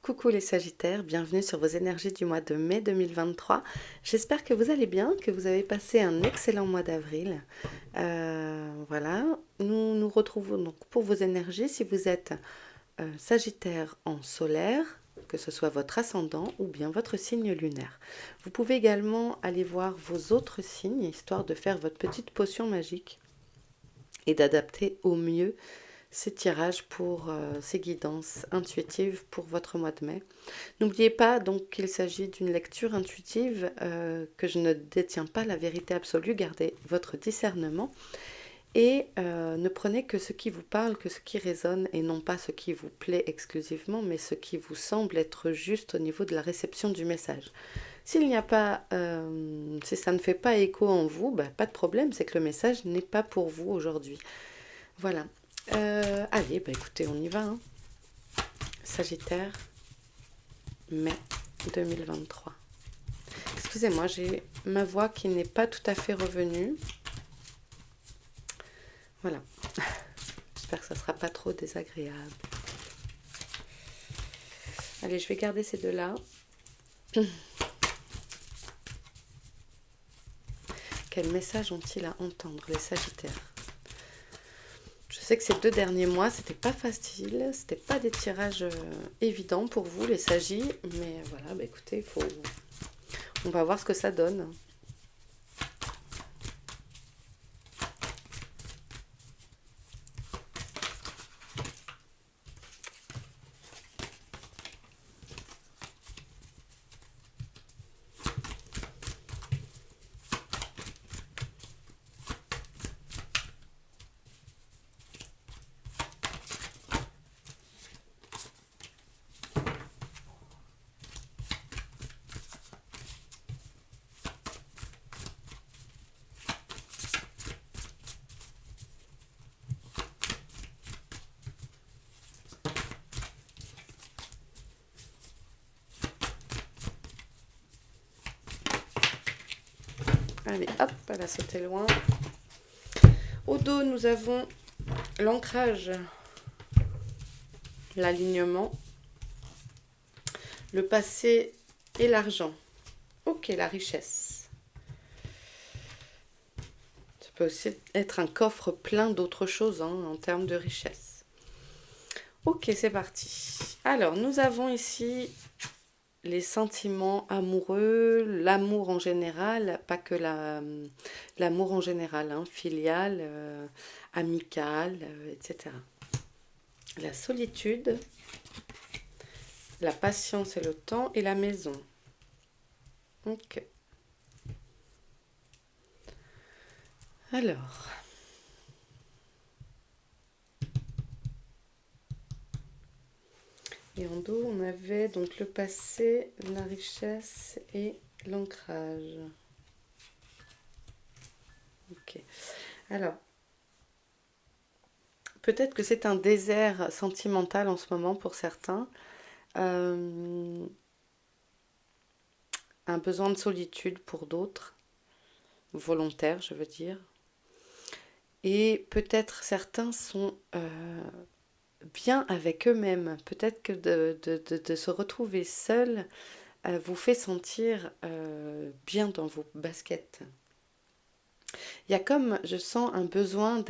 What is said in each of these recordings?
Coucou les Sagittaires, bienvenue sur vos énergies du mois de mai 2023. J'espère que vous allez bien, que vous avez passé un excellent mois d'avril. Voilà, nous nous retrouvons donc pour vos énergies si vous êtes Sagittaire en solaire, que ce soit votre ascendant ou bien votre signe lunaire. Vous pouvez également aller voir vos autres signes, histoire de faire votre petite potion magique et d'adapter au mieux ces tirages pour ces guidances intuitives pour votre mois de mai. N'oubliez pas donc qu'il s'agit d'une lecture intuitive, que je ne détiens pas la vérité absolue, gardez votre discernement et ne prenez que ce qui vous parle, que ce qui résonne et non pas ce qui vous plaît exclusivement, mais ce qui vous semble être juste au niveau de la réception du message. S'il n'y a pas, si ça ne fait pas écho en vous, bah, pas de problème, c'est que le message n'est pas pour vous aujourd'hui. Voilà. Allez, bah écoutez, on y va, hein. Sagittaire, mai 2023. Excusez-moi, j'ai ma voix qui n'est pas tout à fait revenue. Voilà. J'espère que ça ne sera pas trop désagréable. Allez, je vais garder ces deux-là. Quel message ont-ils à entendre, les Sagittaires? Je sais que ces 2 derniers mois, c'était pas facile, c'était pas des tirages évidents pour vous, les Sagis, mais voilà, bah écoutez, on va voir ce que ça donne. Allez, hop, elle a sauté loin. Au dos, nous avons l'ancrage, l'alignement, le passé et l'argent. Ok, la richesse. Ça peut aussi être un coffre plein d'autres choses, hein, en termes de richesse. Ok, c'est parti. Alors, nous avons ici les sentiments amoureux, l'amour en général, pas que l'amour en général, hein, filial, amical, etc. La solitude, la patience et le temps et la maison. Ok. Alors, et en dos, on avait donc le passé, la richesse et l'ancrage. Ok. Alors, peut-être que c'est un désert sentimental en ce moment pour certains. Un besoin de solitude pour d'autres, volontaire, je veux dire. Et peut-être certains sont bien avec eux-mêmes. Peut-être que de se retrouver seul vous fait sentir bien dans vos baskets. Il y a comme, je sens, un besoin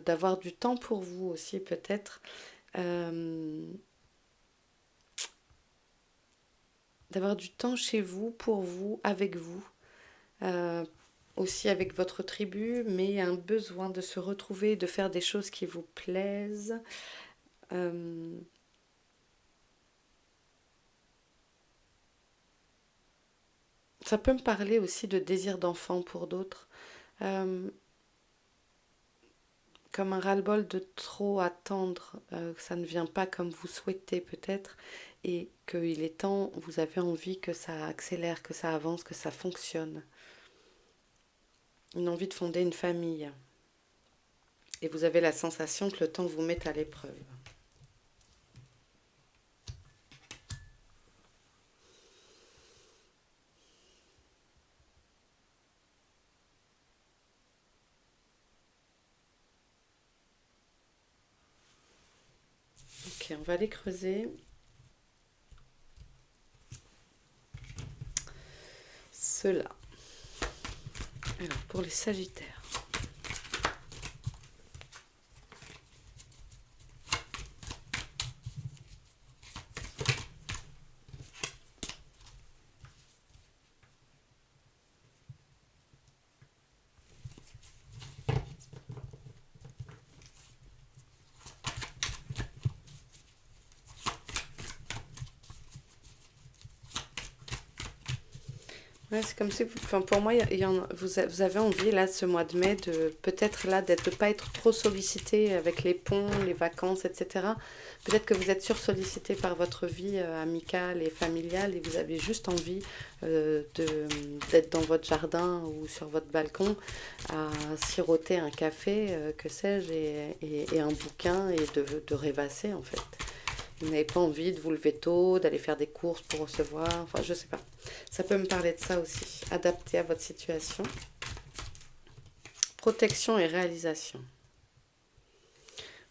d'avoir du temps pour vous aussi, peut-être. Euh, D'avoir du temps chez vous, pour vous, avec vous. Euh, Aussi avec votre tribu, mais un besoin de se retrouver, de faire des choses qui vous plaisent. Euh, Ça peut me parler aussi de désir d'enfant pour d'autres. Euh, Comme un ras-le-bol de trop attendre, que ça ne vient pas comme vous souhaitez peut-être, et qu'il est temps, vous avez envie que ça accélère, que ça avance, que ça fonctionne. Une envie de fonder une famille. Et vous avez la sensation que le temps vous met à l'épreuve. Ok, on va aller creuser. ceux-là. Alors, pour les Sagittaires. Ouais, c'est comme si, enfin, pour moi, vous avez envie, là, ce mois de mai, de peut-être là, de ne pas être trop sollicité avec les ponts, les vacances, etc. Peut-être que vous êtes sursollicité par votre vie amicale et familiale et vous avez juste envie d'être dans votre jardin ou sur votre balcon à siroter un café, que sais-je, et un bouquin et de rêvasser, en fait. Vous n'avez pas envie de vous lever tôt, d'aller faire des courses pour recevoir, enfin, je sais pas. Ça peut me parler de ça aussi, adapté à votre situation. Protection et réalisation.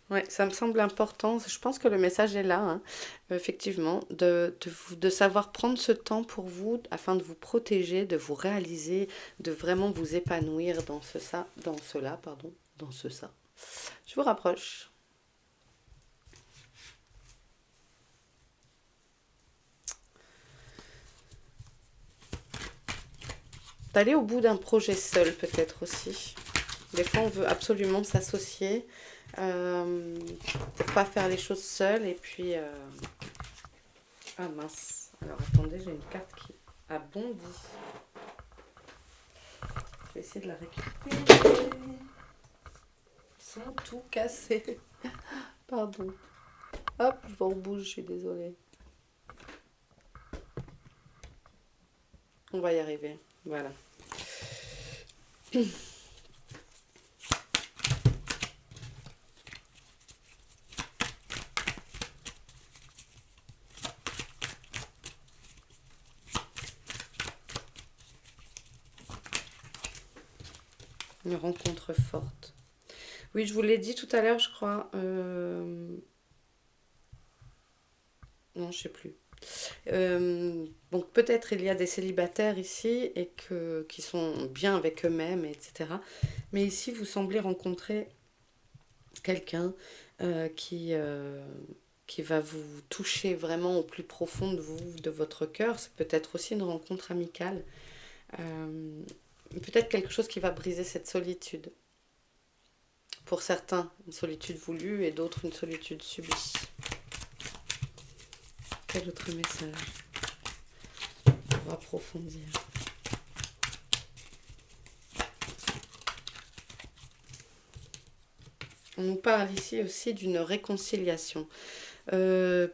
Ouais, ça me semble important. Je pense que le message est là, hein, effectivement, de savoir prendre ce temps pour vous afin de vous protéger, de vous réaliser, de vraiment vous épanouir dans cela, pardon, dans ce ça. Je vous rapproche. D'aller au bout d'un projet seul, peut-être aussi. Des fois, on veut absolument s'associer pour pas faire les choses seul. Et puis, ah mince. Alors attendez, j'ai une carte qui a bondi. Je vais essayer de la récupérer. Ils sont tout cassés. Pardon. Hop, je vous rebouge, je suis désolée. On va y arriver. Voilà. Une rencontre forte. Oui, je vous l'ai dit tout à l'heure, je crois. Non, je sais plus. Donc peut-être il y a des célibataires ici et qui sont bien avec eux-mêmes, etc. Mais ici, vous semblez rencontrer quelqu'un qui va vous toucher vraiment au plus profond de vous, de votre cœur. C'est peut-être aussi une rencontre amicale. Euh, Peut-être quelque chose qui va briser cette solitude. Pour certains, une solitude voulue et d'autres, une solitude subie. Quel autre message pour approfondir? On nous parle ici aussi d'une réconciliation. Euh,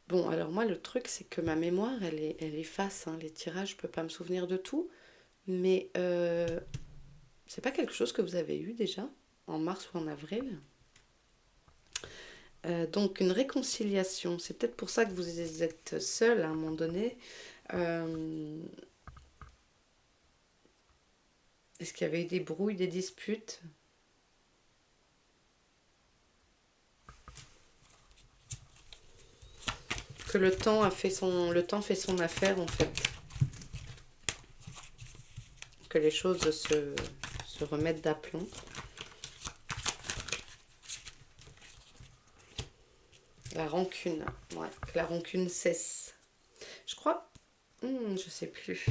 bon, alors moi, le truc, c'est que ma mémoire, elle efface hein, les tirages, je peux pas me souvenir de tout. Mais c'est pas quelque chose que vous avez eu déjà, en mars ou en avril. Donc une réconciliation, c'est peut-être pour ça que vous êtes seul à un moment donné. Euh, Est-ce qu'il y avait eu des brouilles, des disputes? Que le temps fait son affaire en fait. Que les choses se remettent d'aplomb. La rancune, ouais, que la rancune cesse. Je crois, je sais plus.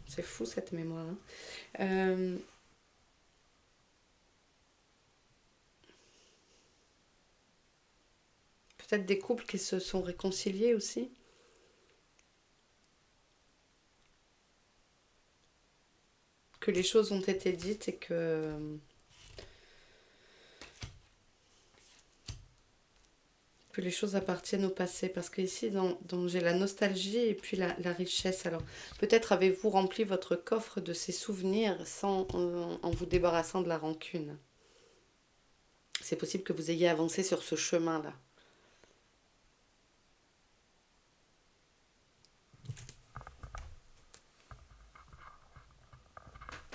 C'est fou cette mémoire. Hein. Euh, Peut-être des couples qui se sont réconciliés aussi. Que les choses ont été dites et que les choses appartiennent au passé. Parce que ici, j'ai la nostalgie et puis la richesse. Alors, peut-être avez-vous rempli votre coffre de ces souvenirs en vous débarrassant de la rancune. C'est possible que vous ayez avancé sur ce chemin-là.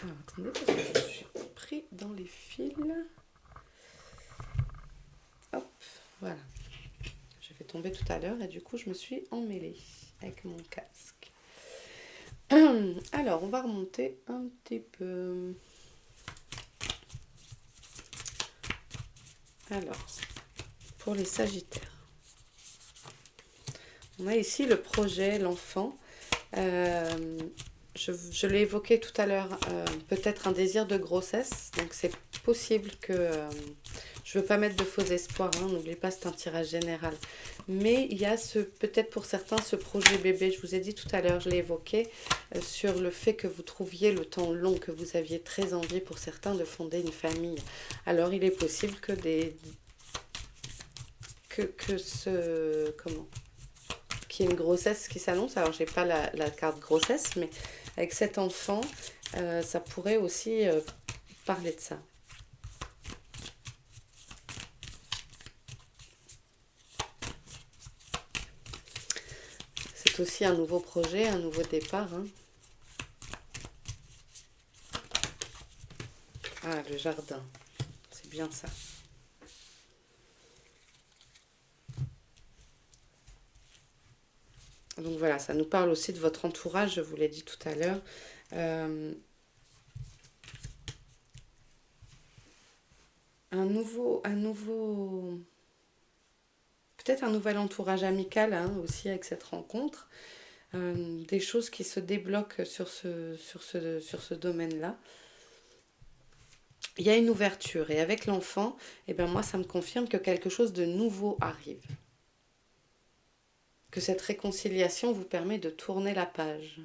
Alors, attendez, parce que je suis pris dans les fils. Hop, voilà. J'ai fait tomber tout à l'heure et du coup, je me suis emmêlée avec mon casque. Alors, on va remonter un petit peu. Alors, pour les Sagittaires, on a ici le projet, l'enfant. Euh, je l'ai évoqué tout à l'heure, peut-être un désir de grossesse. Donc, c'est possible que... je ne veux pas mettre de faux espoirs, hein, n'oublie pas, c'est un tirage général. Mais il y a peut-être pour certains ce projet bébé, je vous ai dit tout à l'heure, je l'ai évoqué, sur le fait que vous trouviez le temps long, que vous aviez très envie pour certains de fonder une famille. Alors il est possible que comment qu'il y ait une grossesse qui s'annonce. Alors j'ai pas la carte grossesse, mais avec cet enfant, ça pourrait aussi parler de ça. C'est aussi un nouveau projet, un nouveau départ, hein. Ah, le jardin, c'est bien ça. Donc voilà, ça nous parle aussi de votre entourage, je vous l'ai dit tout à l'heure. Euh, peut-être un nouvel entourage amical, hein, aussi avec cette rencontre. Des choses qui se débloquent sur ce domaine-là. Il y a une ouverture et avec l'enfant, eh ben moi ça me confirme que quelque chose de nouveau arrive. Que cette réconciliation vous permet de tourner la page.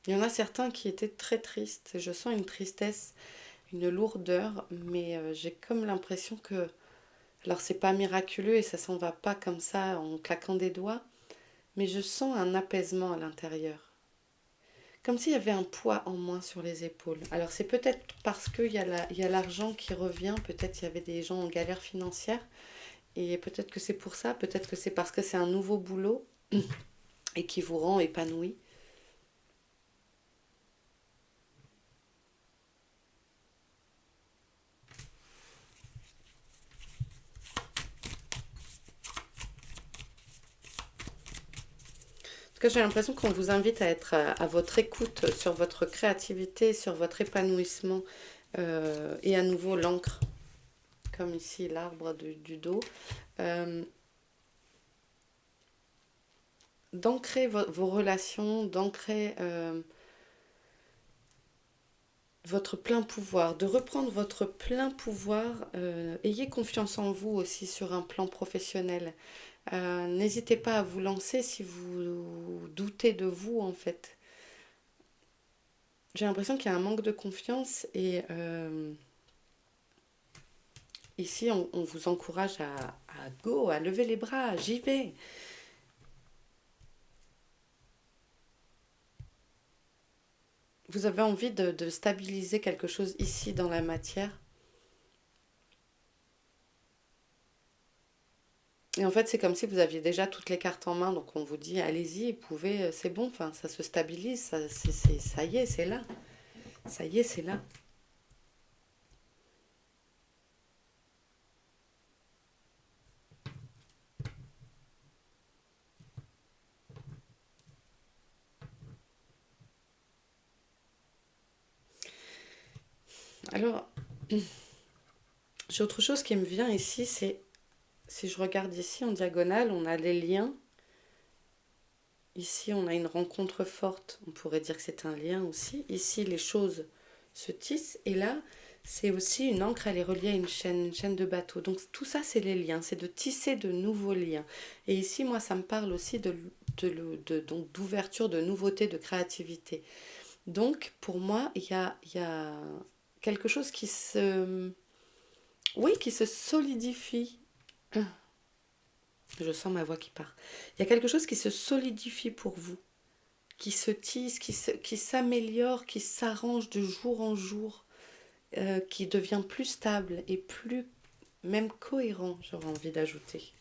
Il y en a certains qui étaient très tristes. Je sens une tristesse, une lourdeur, mais j'ai comme l'impression que... Alors c'est pas miraculeux et ça s'en va pas comme ça en claquant des doigts, mais je sens un apaisement à l'intérieur. Comme s'il y avait un poids en moins sur les épaules. Alors c'est peut-être parce qu'il y a l'argent qui revient, peut-être il y avait des gens en galère financière, et peut-être que c'est pour ça, peut-être que c'est parce que c'est un nouveau boulot et qui vous rend épanoui. En tout cas, j'ai l'impression qu'on vous invite à être à votre écoute sur votre créativité, sur votre épanouissement, et à nouveau l'encre, comme ici l'arbre du dos. Euh, D'ancrer vos relations, d'ancrer votre plein pouvoir, de reprendre votre plein pouvoir. Ayez confiance en vous aussi sur un plan professionnel. N'hésitez pas à vous lancer si vous doutez de vous en fait. J'ai l'impression qu'il y a un manque de confiance et ici on vous encourage à go, à lever les bras, j'y vais. Vous avez envie de stabiliser quelque chose ici dans la matière. Et en fait, c'est comme si vous aviez déjà toutes les cartes en main, donc on vous dit, allez-y, vous pouvez, c'est bon, enfin, ça se stabilise, ça y est, c'est là. Ça y est, c'est là. Alors, j'ai autre chose qui me vient ici, c'est, si je regarde ici en diagonale, on a les liens. Ici, on a une rencontre forte, on pourrait dire que c'est un lien aussi. Ici, les choses se tissent, et là, c'est aussi une ancre, elle est reliée à une chaîne de bateau. Donc tout ça, c'est les liens, c'est de tisser de nouveaux liens. Et ici, moi, ça me parle aussi donc d'ouverture, de nouveauté, de créativité. Donc, pour moi, il y a quelque chose oui, qui se solidifie. Je sens ma voix qui part. Il y a quelque chose qui se solidifie pour vous, qui se tisse, qui s'améliore, qui s'arrange de jour en jour, qui devient plus stable et plus même cohérent, j'aurais envie d'ajouter.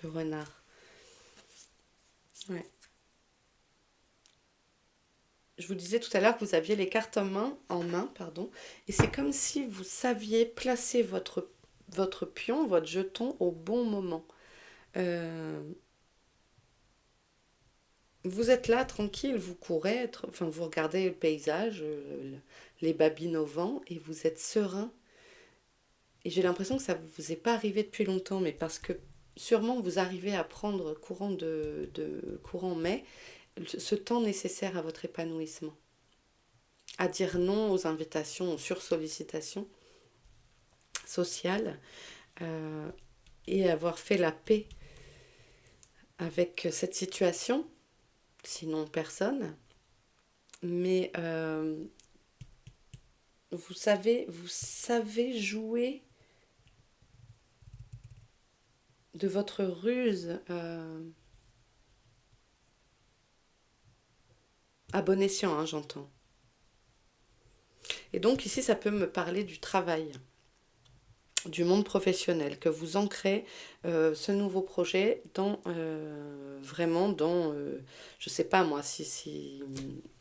Le renard. Ouais. Je vous disais tout à l'heure que vous aviez les cartes en main, pardon, et c'est comme si vous saviez placer votre pion, votre jeton au bon moment. Euh, Vous êtes là, tranquille, vous courez, enfin vous regardez le paysage, les babines au vent, et vous êtes serein. Et j'ai l'impression que ça ne vous est pas arrivé depuis longtemps, mais parce que sûrement vous arrivez à prendre courant mai, ce temps nécessaire à votre épanouissement, à dire non aux invitations, aux sursollicitations sociales, euh, et avoir fait la paix avec cette situation, sinon personne. Mais vous savez jouer de votre ruse à bon escient, hein, j'entends. Et donc ici, ça peut me parler du travail, du monde professionnel, que vous ancrez ce nouveau projet vraiment dans, je sais pas moi, si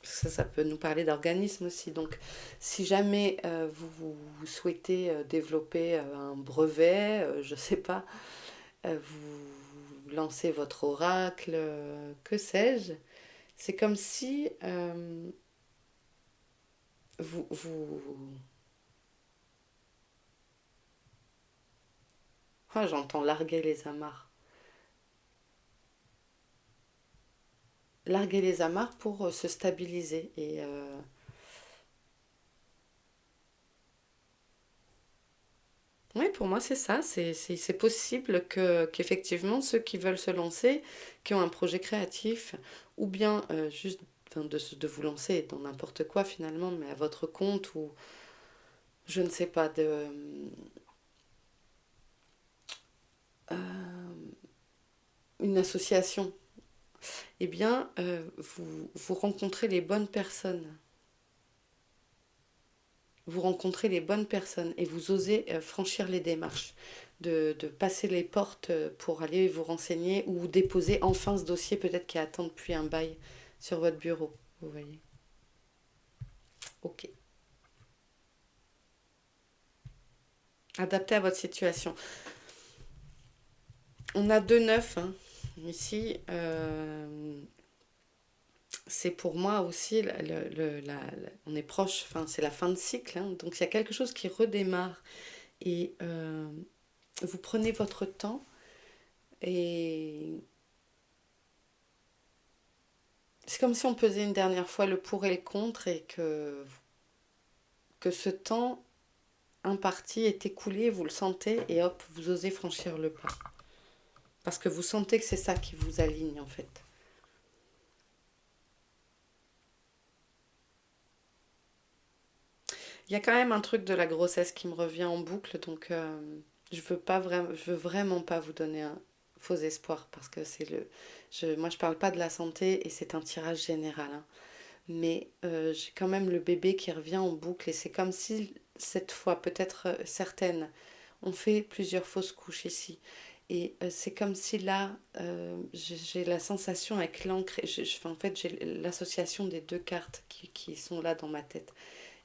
ça peut nous parler d'organisme aussi. Donc, si jamais vous souhaitez développer un brevet, je sais pas, vous lancez votre oracle, que sais-je, c'est comme si vous... Ah, j'entends larguer les amarres. Larguer les amarres pour se stabiliser. Et oui, pour moi, c'est ça. C'est possible qu'effectivement, ceux qui veulent se lancer, qui ont un projet créatif, ou bien juste enfin, de vous lancer dans n'importe quoi finalement, mais à votre compte, ou je ne sais pas, une association, eh bien, vous rencontrez les bonnes personnes. Vous rencontrez les bonnes personnes et vous osez franchir les démarches, de passer les portes pour aller vous renseigner ou déposer enfin ce dossier peut-être qui attend depuis un bail sur votre bureau. Vous voyez. Ok. Adapté à votre situation. On a deux neufs hein, ici. C'est pour moi aussi, on est proche, enfin, c'est la fin de cycle. Hein, donc il y a quelque chose qui redémarre et vous prenez votre temps et c'est comme si on pesait une dernière fois le pour et le contre et que ce temps imparti est écoulé, vous le sentez et hop, vous osez franchir le pas. Parce que vous sentez que c'est ça qui vous aligne en fait. Il y a quand même un truc de la grossesse qui me revient en boucle, donc je veux vraiment pas vous donner un faux espoir parce que moi je parle pas de la santé et c'est un tirage général, hein. Mais j'ai quand même le bébé qui revient en boucle et c'est comme si cette fois, peut-être certaines, ont fait plusieurs fausses couches ici. Et c'est comme si là, j'ai la sensation avec l'encre, enfin, en fait j'ai l'association des deux cartes qui sont là dans ma tête.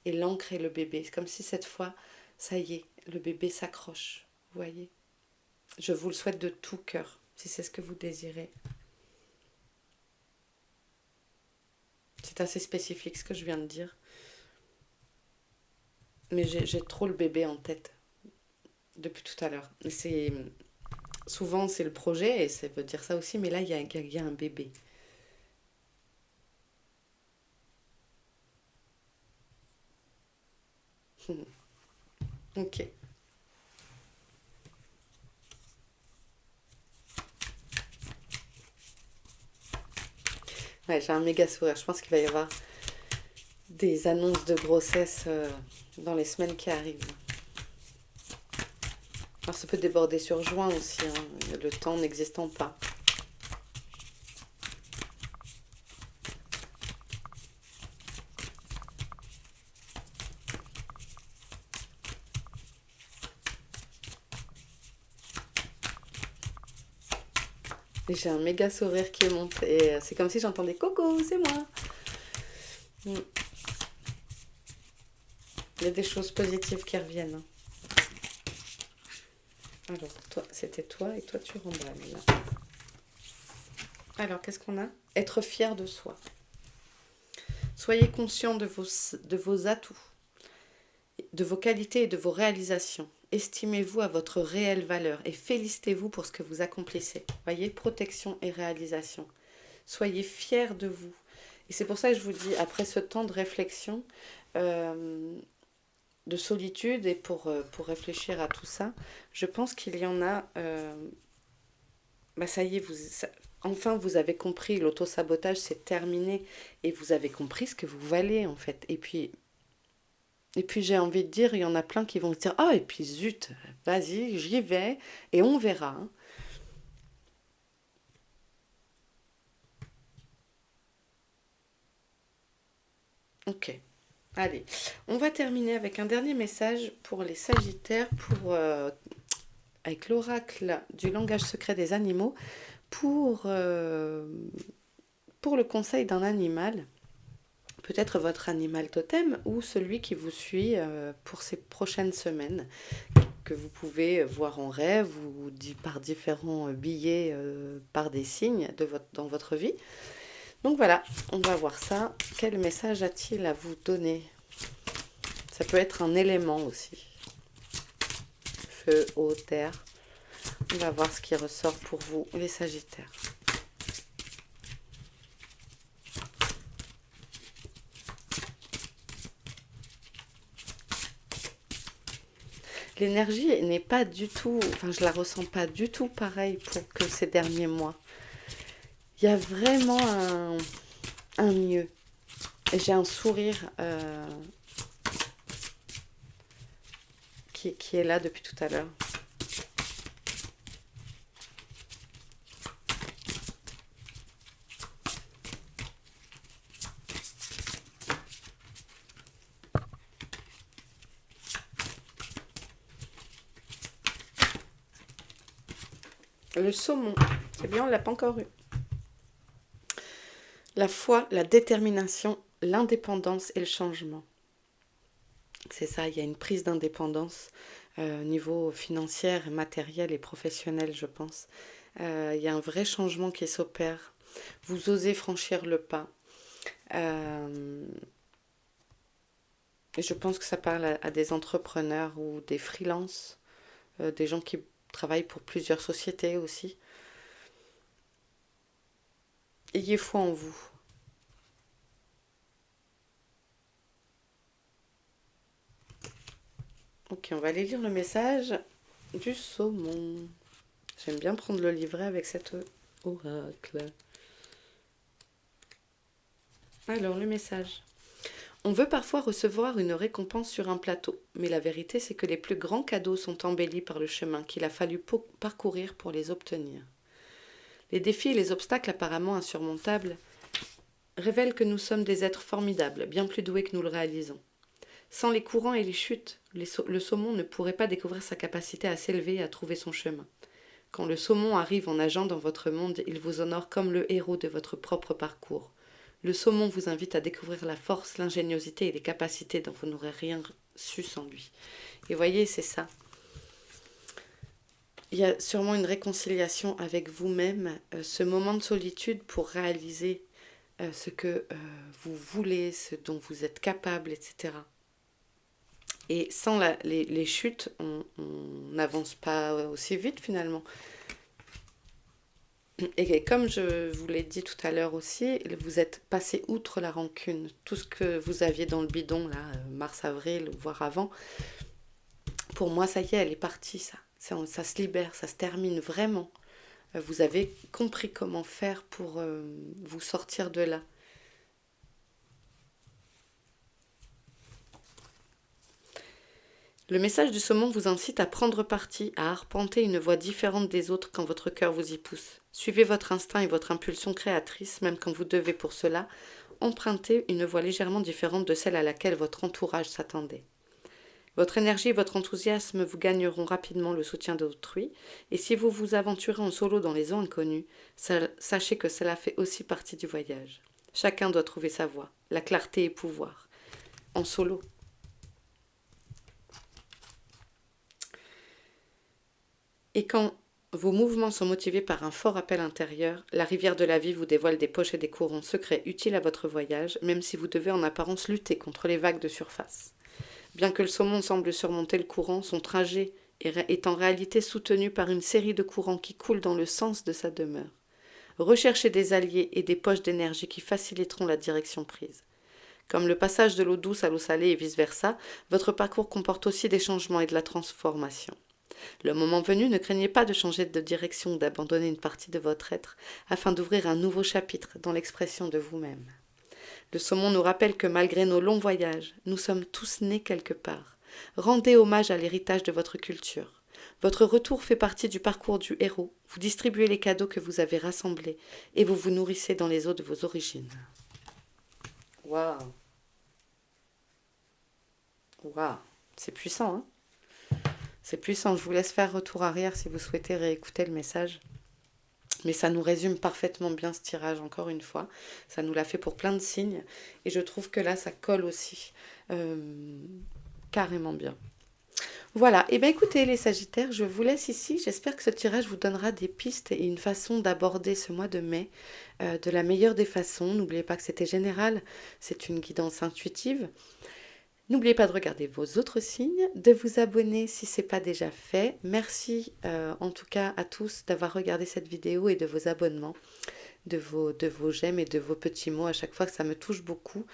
Et l'encre et le bébé. C'est comme si cette fois, ça y est, le bébé s'accroche. Vous voyez. Je vous le souhaite de tout cœur, si c'est ce que vous désirez. C'est assez spécifique ce que je viens de dire. Mais j'ai trop le bébé en tête depuis tout à l'heure. Souvent c'est le projet et ça veut dire ça aussi, mais là il y a un bébé. Ok. Ouais, j'ai un méga sourire. Je pense qu'il va y avoir des annonces de grossesse dans les semaines qui arrivent. Alors ça peut déborder sur juin aussi, hein, le temps n'existant pas. Et j'ai un méga sourire qui monte. Et c'est comme si j'entendais Coco, c'est moi. Mm. Il y a des choses positives qui reviennent, hein. Alors, toi, c'était toi et toi, tu remballes. Alors, qu'est-ce qu'on a? Être fier de soi. Soyez conscient de vos atouts, de vos qualités et de vos réalisations. Estimez-vous à votre réelle valeur et félicitez-vous pour ce que vous accomplissez. Voyez, protection et réalisation. Soyez fiers de vous. Et c'est pour ça que je vous dis, après ce temps de réflexion, de solitude et pour réfléchir à tout ça, je pense qu'il y en a... bah ça y est, enfin vous avez compris, l'autosabotage c'est terminé et vous avez compris ce que vous valez en fait. Et puis j'ai envie de dire, il y en a plein qui vont se dire, ah et puis zut, vas-y, j'y vais et on verra, hein. Ok, allez, on va terminer avec un dernier message pour les Sagittaires, avec l'oracle du langage secret des animaux, pour, euh, pour le conseil d'un animal. Peut-être votre animal totem ou celui qui vous suit pour ces prochaines semaines, que vous pouvez voir en rêve ou par différents billets, par des signes dans votre vie. Donc voilà, on va voir ça. Quel message a-t-il à vous donner? Ça peut être un élément aussi. Feu, eau, terre. On va voir ce qui ressort pour vous, les Sagittaires. L'énergie n'est pas du tout, enfin je la ressens pas du tout pareil pour que ces derniers mois. Il y a vraiment un mieux. Et j'ai un sourire qui est là depuis tout à l'heure. Le saumon, c'est bien, on ne l'a pas encore eu. La foi, la détermination, l'indépendance et le changement. C'est ça, il y a une prise d'indépendance au niveau financier, matériel et professionnel, je pense. Il y a un vrai changement qui s'opère. Vous osez franchir le pas. Euh, et je pense que ça parle à des entrepreneurs ou des freelances, des gens qui travaillent pour plusieurs sociétés aussi. Ayez foi en vous. Ok, on va aller lire le message du saumon. J'aime bien prendre le livret avec cet oracle. Alors, le message. On veut parfois recevoir une récompense sur un plateau, mais la vérité c'est que les plus grands cadeaux sont embellis par le chemin qu'il a fallu parcourir pour les obtenir. Les défis et les obstacles apparemment insurmontables révèlent que nous sommes des êtres formidables, bien plus doués que nous le réalisons. Sans les courants et les chutes, le saumon ne pourrait pas découvrir sa capacité à s'élever et à trouver son chemin. Quand le saumon arrive en nageant dans votre monde, il vous honore comme le héros de votre propre parcours. Le saumon vous invite à découvrir la force, l'ingéniosité et les capacités dont vous n'aurez rien su sans lui. Et voyez, c'est ça. Il y a sûrement une réconciliation avec vous-même, ce moment de solitude pour réaliser ce que vous voulez, ce dont vous êtes capable, etc. Et sans les chutes, on n'avance pas aussi vite finalement. Et comme je vous l'ai dit tout à l'heure aussi, vous êtes passé outre la rancune. Tout ce que vous aviez dans le bidon, là, mars, avril, voire avant, pour moi, ça y est, elle est partie, ça. Ça se libère, ça se termine vraiment. Vous avez compris comment faire pour vous sortir de là. Le message du saumon vous incite à prendre parti, à arpenter une voie différente des autres quand votre cœur vous y pousse. Suivez votre instinct et votre impulsion créatrice, même quand vous devez pour cela emprunter une voie légèrement différente de celle à laquelle votre entourage s'attendait. Votre énergie et votre enthousiasme vous gagneront rapidement le soutien d'autrui, et si vous vous aventurez en solo dans les eaux inconnues, sachez que cela fait aussi partie du voyage. Chacun doit trouver sa voie, la clarté et pouvoir. En solo. Et quand vos mouvements sont motivés par un fort appel intérieur, la rivière de la vie vous dévoile des poches et des courants secrets utiles à votre voyage, même si vous devez en apparence lutter contre les vagues de surface. Bien que le saumon semble surmonter le courant, son trajet est en réalité soutenu par une série de courants qui coulent dans le sens de sa demeure. Recherchez des alliés et des poches d'énergie qui faciliteront la direction prise. Comme le passage de l'eau douce à l'eau salée et vice-versa, votre parcours comporte aussi des changements et de la transformation. Le moment venu, ne craignez pas de changer de direction ou d'abandonner une partie de votre être afin d'ouvrir un nouveau chapitre dans l'expression de vous-même. Le saumon nous rappelle que malgré nos longs voyages, nous sommes tous nés quelque part. Rendez hommage à l'héritage de votre culture. Votre retour fait partie du parcours du héros. Vous distribuez les cadeaux que vous avez rassemblés et vous vous nourrissez dans les eaux de vos origines. Waouh! Waouh! C'est puissant, hein? C'est puissant. Je vous laisse faire retour arrière si vous souhaitez réécouter le message. Mais ça nous résume parfaitement bien ce tirage, encore une fois. Ça nous l'a fait pour plein de signes. Et je trouve que là, ça colle aussi carrément bien. Voilà, et bien écoutez les Sagittaires, je vous laisse ici. J'espère que ce tirage vous donnera des pistes et une façon d'aborder ce mois de mai de la meilleure des façons. N'oubliez pas que c'était général, c'est une guidance intuitive. N'oubliez pas de regarder vos autres signes, de vous abonner si ce n'est pas déjà fait. Merci en tout cas à tous d'avoir regardé cette vidéo et de vos abonnements, de vos j'aime et de vos petits mots à chaque fois, que ça me touche beaucoup.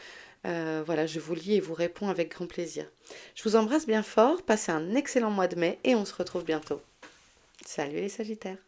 Voilà, je vous lis et vous réponds avec grand plaisir. Je vous embrasse bien fort, passez un excellent mois de mai et on se retrouve bientôt. Salut les Sagittaires!